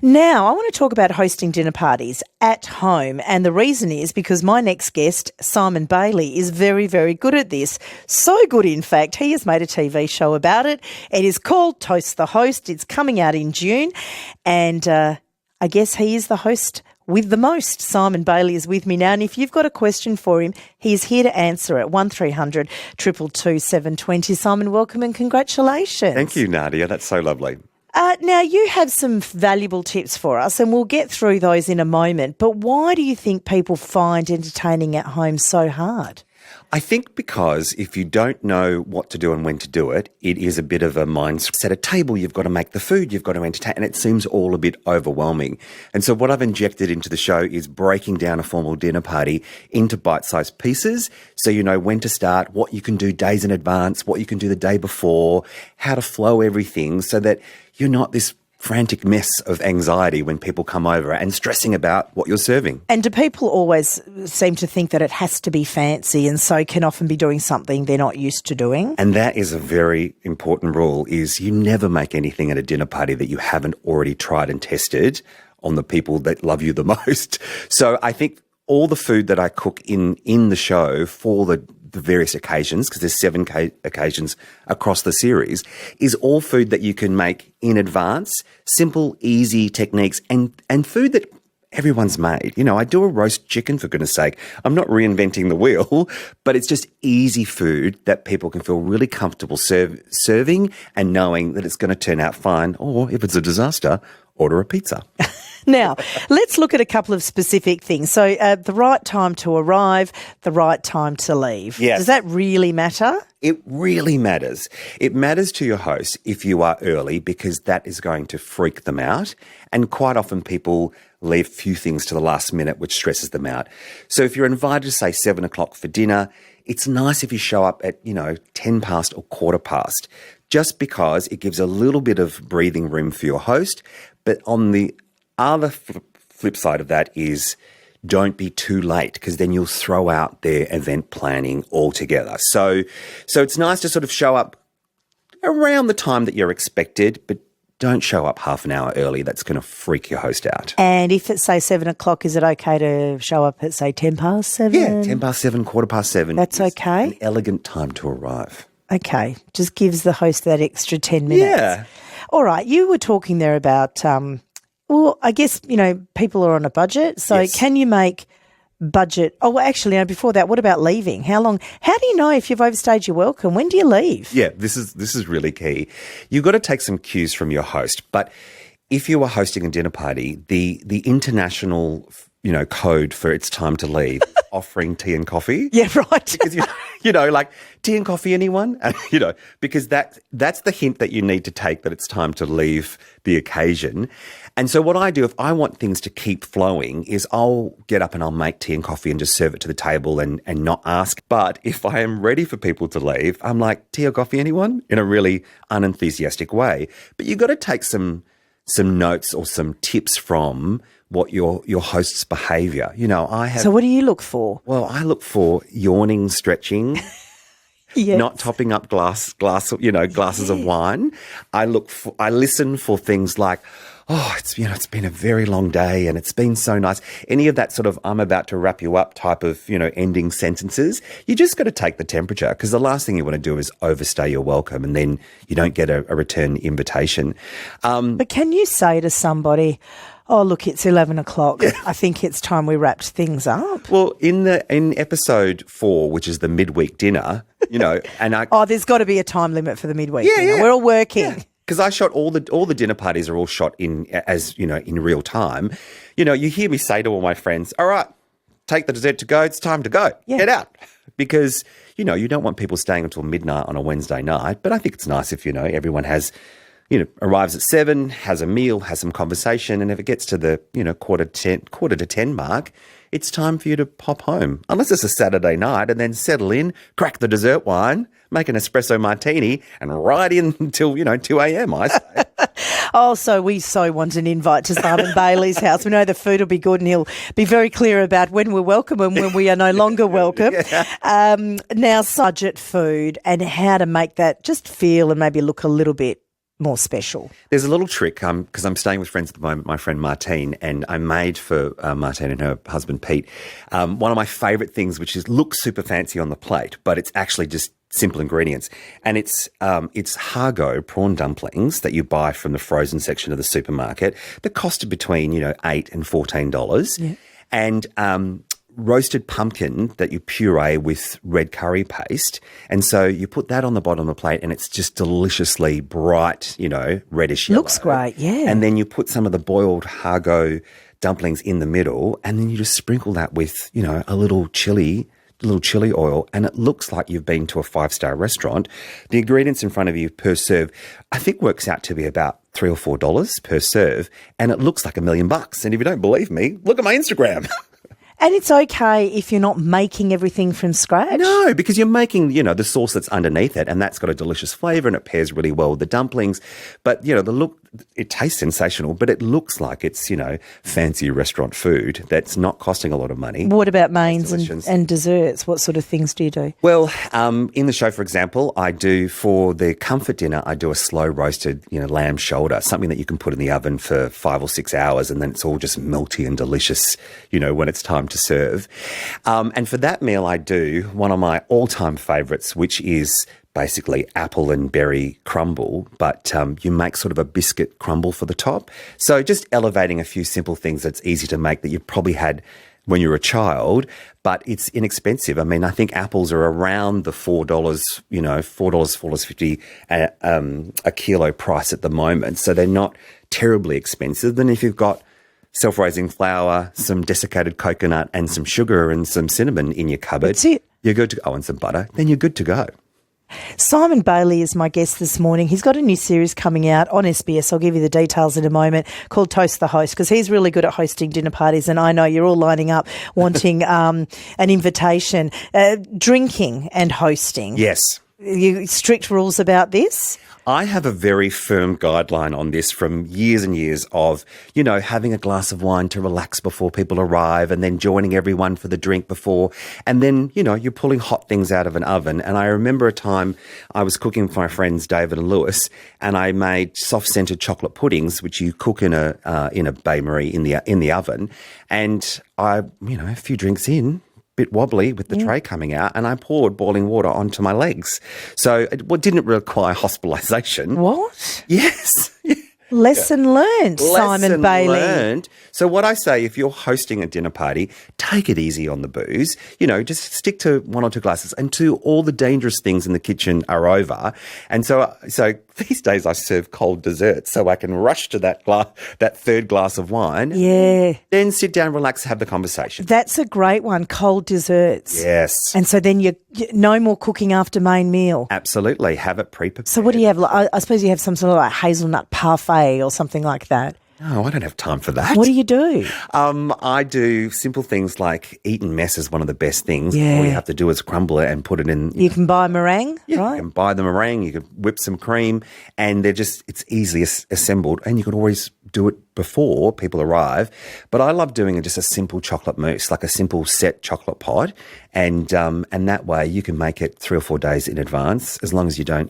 Now, I want to talk about hosting dinner parties at home. And the reason is because my next guest, Simon Bailey, is very, very good at this. So good, in fact, he has made a TV show about it. It is called Toast the Host. It's coming out in June. And I guess he is the host with the most. Simon Bailey is with me now. And if you've got a question for him, he is here to answer it. 1300 222 720. Simon, welcome and congratulations. Thank you, Nadia. That's so lovely. Now, you have some valuable tips for us, and we'll get through those in a moment. But why do you think people find entertaining at home so hard? I think because if you don't know what to do and when to do it, it is a bit of a mindset. At a table, you've got to make the food, you've got to entertain, and it seems all a bit overwhelming. And so what I've injected into the show is breaking down a formal dinner party into bite-sized pieces so you know when to start, what you can do days in advance, what you can do the day before, how to flow everything so that you're not this frantic mess of anxiety when people come over and stressing about what you're serving. And do people always seem to think that it has to be fancy and so can often be doing something they're not used to doing? And that is a very important rule, is you never make anything at a dinner party that you haven't already tried and tested on the people that love you the most. So I think all the food that I cook in the show for the various occasions, because there's 7 occasions across the series, is all food that you can make in advance, simple, easy techniques, and food that everyone's made. You know, I do a roast chicken, for goodness sake. I'm not reinventing the wheel, but it's just easy food that people can feel really comfortable serving and knowing that it's going to turn out fine, or if it's a disaster, order a pizza. Now, let's look at a couple of specific things. So the right time to arrive, the right time to leave. Yes. Does that really matter? It really matters. It matters to your host if you are early, because that is going to freak them out. And quite often people leave few things to the last minute, which stresses them out. So if you're invited to, say, 7 o'clock for dinner, it's nice if you show up at, 10 past or quarter past, just because it gives a little bit of breathing room for your host. But on the other flip side of that is don't be too late, because then you'll throw out their event planning altogether. So it's nice to sort of show up around the time that you're expected, but don't show up half an hour early. That's going to freak your host out. And if it's, say, 7 o'clock, is it okay to show up at, say, 10 past 7? Yeah, 10 past 7, quarter past 7. That's okay? An elegant time to arrive. Okay, just gives the host that extra 10 minutes. Yeah. All right, you were talking there about, well, I guess, people are on a budget. So Yes. can you make budget? Oh, well, actually, no, before that, what about leaving? How long? How do you know if you've overstayed your welcome? When do you leave? Yeah, this is really key. You've got to take some cues from your host. But if you are hosting a dinner party, the international code for it's time to leave, offering tea and coffee. Yeah, right. Because, like, tea and coffee, anyone? Because that's the hint that you need to take that it's time to leave the occasion. And so what I do, if I want things to keep flowing, is I'll get up and I'll make tea and coffee and just serve it to the table and not ask. But if I am ready for people to leave, I'm like, tea or coffee, anyone? In a really unenthusiastic way. But you've got to take some notes or some tips from what your host's behaviour. So what do you look for? Well, I look for yawning, stretching, Yes. not topping up glasses of wine. I listen for things like, oh, it's been a very long day and it's been so nice. Any of that sort of I'm about to wrap you up type of, ending sentences. You just got to take the temperature, because the last thing you want to do is overstay your welcome and then you don't get a return invitation. But can you say to somebody, oh, look, it's 11 o'clock. Yeah. I think it's time we wrapped things up. Well, in episode 4, which is the midweek dinner, and I... Oh, there's got to be a time limit for the midweek dinner. Yeah. We're all working. Yeah. Because I shot all the dinner parties are all shot in real time. You hear me say to all my friends, all right, take the dessert to go. It's time to go. Yeah. Get out. Because, you don't want people staying until midnight on a Wednesday night. But I think it's nice if, everyone has, arrives at 7, has a meal, has some conversation. And if it gets to the, quarter to 10 mark, it's time for you to pop home. Unless it's a Saturday night, and then settle in, crack the dessert wine, make an espresso martini, and ride in until, 2 a.m, I say. Oh, so we want an invite to Simon Bailey's house. We know the food will be good and he'll be very clear about when we're welcome and when we are no longer welcome. Yeah. Now, budget food and how to make that just feel and maybe look a little bit more special? There's a little trick because I'm staying with friends at the moment, my friend Martine, and I made for Martine and her husband Pete one of my favourite things, which looks super fancy on the plate, but it's actually just simple ingredients. And it's Hargo prawn dumplings that you buy from the frozen section of the supermarket that costed between, $8 and $14. Yeah. And roasted pumpkin that you puree with red curry paste. And so you put that on the bottom of the plate and it's just deliciously bright, reddish yellow. Looks great, yeah. And then you put some of the boiled Hargo dumplings in the middle and then you just sprinkle that with, a little chili oil, and it looks like you've been to a 5-star restaurant. The ingredients in front of you per serve, I think works out to be about $3 or $4 per serve, and it looks like $1 million. And if you don't believe me, look at my Instagram. And it's okay if you're not making everything from scratch? No, because you're making, the sauce that's underneath it, and that's got a delicious flavour and it pairs really well with the dumplings. But, the look, it tastes sensational, but it looks like it's, fancy restaurant food that's not costing a lot of money. What about mains and desserts? What sort of things do you do? Well, in the show, for example, I do, for the comfort dinner, I do a slow roasted, lamb shoulder, something that you can put in the oven for 5 or 6 hours, and then it's all just melty and delicious, when it's time to serve. And for that meal, I do one of my all-time favourites, which is basically apple and berry crumble, but you make sort of a biscuit crumble for the top. So just elevating a few simple things that's easy to make that you probably had when you were a child, but it's inexpensive. I mean, I think apples are around the $4, $4.50 a kilo price at the moment. So they're not terribly expensive. Then if you've got self-raising flour, some desiccated coconut and some sugar and some cinnamon in your cupboard, that's it. You're good to go, and some butter, then you're good to go. Simon Bailey is my guest this morning. He's got a new series coming out on SBS. I'll give you the details in a moment, called Toast the Host, because he's really good at hosting dinner parties, and I know you're all lining up wanting an invitation. Drinking and hosting. Yes. You strict rules about this? I have a very firm guideline on this from years and years of, having a glass of wine to relax before people arrive and then joining everyone for the drink before. And then, you're pulling hot things out of an oven. And I remember a time I was cooking for my friends David and Lewis, and I made soft-scented chocolate puddings, which you cook in a bain-marie in the oven. And a few drinks in, bit wobbly with the tray coming out, and I poured boiling water onto my legs. So it didn't require hospitalisation. What? Yes. Lesson learned, Simon Bailey. Learned. So what I say, if you're hosting a dinner party, take it easy on the booze. Just stick to 1 or 2 glasses until all the dangerous things in the kitchen are over. And so these days I serve cold desserts so I can rush to that third glass of wine. Yeah. Then sit down, relax, have the conversation. That's a great one, cold desserts. Yes. And so then you no more cooking after main meal. Absolutely. Have it pre-prepared. So what do you have? I suppose you have some sort of like hazelnut parfait or something like that. No, I don't have time for that. What do you do? I do simple things like Eton mess is one of the best things. Yeah. All you have to do is crumble it and put it in. You can buy meringue, right? You can buy the meringue, you can whip some cream, and it's easily assembled, and you can always do it before people arrive. But I love doing just a simple chocolate mousse, like a simple set chocolate pod, and that way you can make it 3 or 4 days in advance, as long as you don't,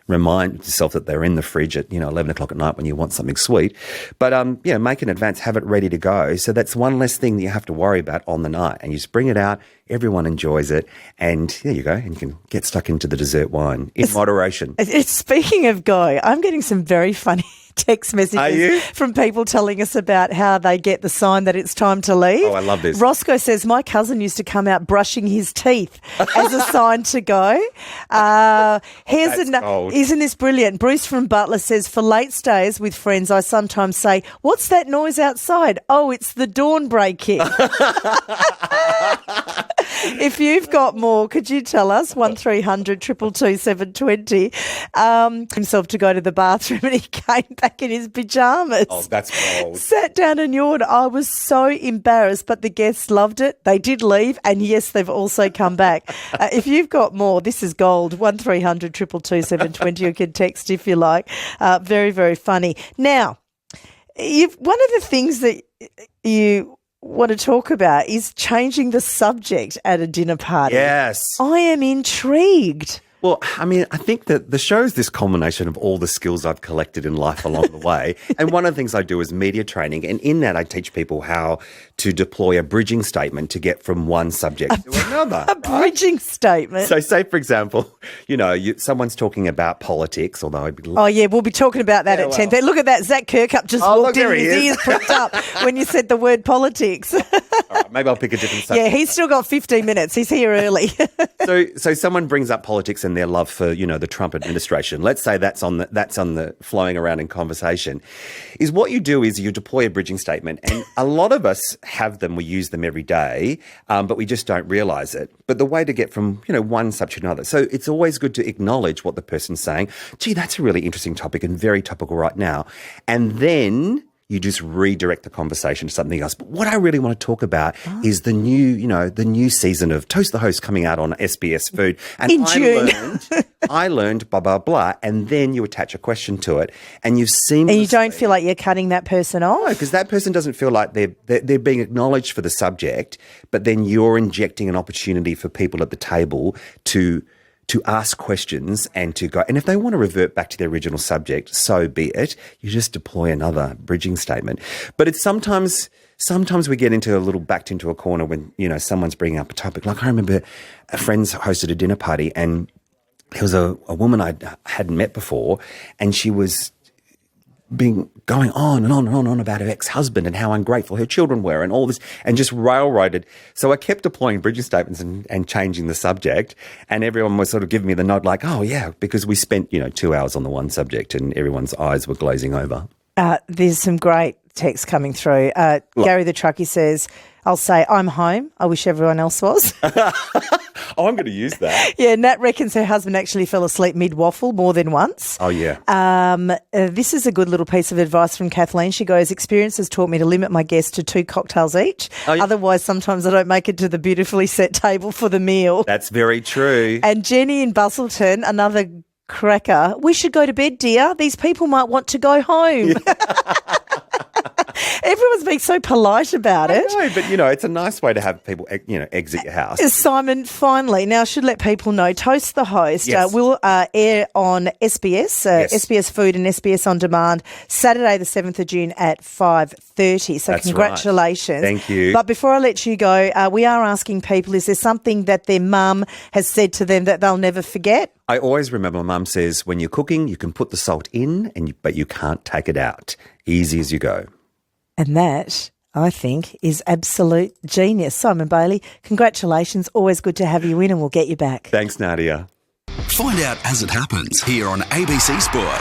remind yourself that they're in the fridge at 11 o'clock at night when you want something sweet. But make in advance, have it ready to go. So that's one less thing that you have to worry about on the night. And you just bring it out, everyone enjoys it, and there you go. And you can get stuck into the dessert wine in moderation. Speaking of go, I'm getting some very funny text messages from people telling us about how they get the sign that it's time to leave. Oh, I love this. Roscoe says, my cousin used to come out brushing his teeth as a sign to go. Isn't this brilliant? Bruce from Butler says, for late stays with friends, I sometimes say, what's that noise outside? Oh, it's the dawn breaking. If you've got more, could you tell us? 1300 222 720. Himself to go to the bathroom and he came back in his pyjamas. Oh, that's bold. Sat down and yawned. I was so embarrassed, but the guests loved it. They did leave, and yes, they've also come back. If you've got more, this is gold. 1300 222 720. You can text if you like. Very, very funny. Now, one of the things that you want to talk about is changing the subject at a dinner party. Yes. I am intrigued. Well, I mean, I think that the show is this culmination of all the skills I've collected in life along the way. And one of the things I do is media training. And in that, I teach people how to deploy a bridging statement to get from one subject to another. A bridging statement. So say, for example, someone's talking about politics, although I'd be... Oh, yeah, we'll be talking about that at 10. Look at that. Zach Kirkup just walked in with his ears pricked up when you said the word politics. All right, maybe I'll pick a different subject. Yeah, he's still got 15 minutes. He's here early. So someone brings up politics and their love for, the Trump administration. Let's say that's on the flowing around in conversation. Is what you do is you deploy a bridging statement, and a lot of us have them. We use them every day, but we just don't realise it. But the way to get from one subject to another. So it's always good to acknowledge what the person's saying. Gee, that's a really interesting topic and very topical right now. And then you just redirect the conversation to something else. But what I really want to talk about is the new season of Toast the Host coming out on SBS Food. And in June. I learned blah, blah, blah. And then you attach a question to it and you seamlessly... And you don't feel like you're cutting that person off? No, because that person doesn't feel like they're being acknowledged for the subject, but then you're injecting an opportunity for people at the table to ask questions and to go. And if they want to revert back to the original subject, so be it. You just deploy another bridging statement. But it's sometimes we get backed into a corner when, someone's bringing up a topic. Like I remember a friend's hosted a dinner party and there was a woman I hadn't met before, and she was going on and on and on and on about her ex-husband and how ungrateful her children were and all this, and just railroaded. So I kept deploying bridging statements and changing the subject, and everyone was sort of giving me the nod like, oh, yeah, because we spent, 2 hours on the one subject and everyone's eyes were glazing over. There's some great text coming through. Gary the Truckie says, I'll say, I'm home. I wish everyone else was. Oh, I'm going to use that. Yeah, Nat reckons her husband actually fell asleep mid-waffle more than once. Oh, yeah. This is a good little piece of advice from Kathleen. She goes, experience has taught me to limit my guests to 2 cocktails each. Oh, yeah. Otherwise, sometimes I don't make it to the beautifully set table for the meal. That's very true. And Jenny in Bustleton, another cracker, we should go to bed, dear. These people might want to go home. Yeah. Everyone's being so polite about it. I know, but, it's a nice way to have people, exit your house. Simon, finally, now I should let people know, Toast the Host will air on SBS, SBS Food and SBS On Demand, Saturday the 7th of June at 5:30. So that's congratulations. Right. Thank you. But before I let you go, we are asking people, is there something that their mum has said to them that they'll never forget? I always remember my mum says, when you're cooking, you can put the salt in, but you can't take it out. Easy as you go. And that, I think, is absolute genius. Simon Bailey, congratulations. Always good to have you in, and we'll get you back. Thanks, Nadia. Find out as it happens here on ABC Sport.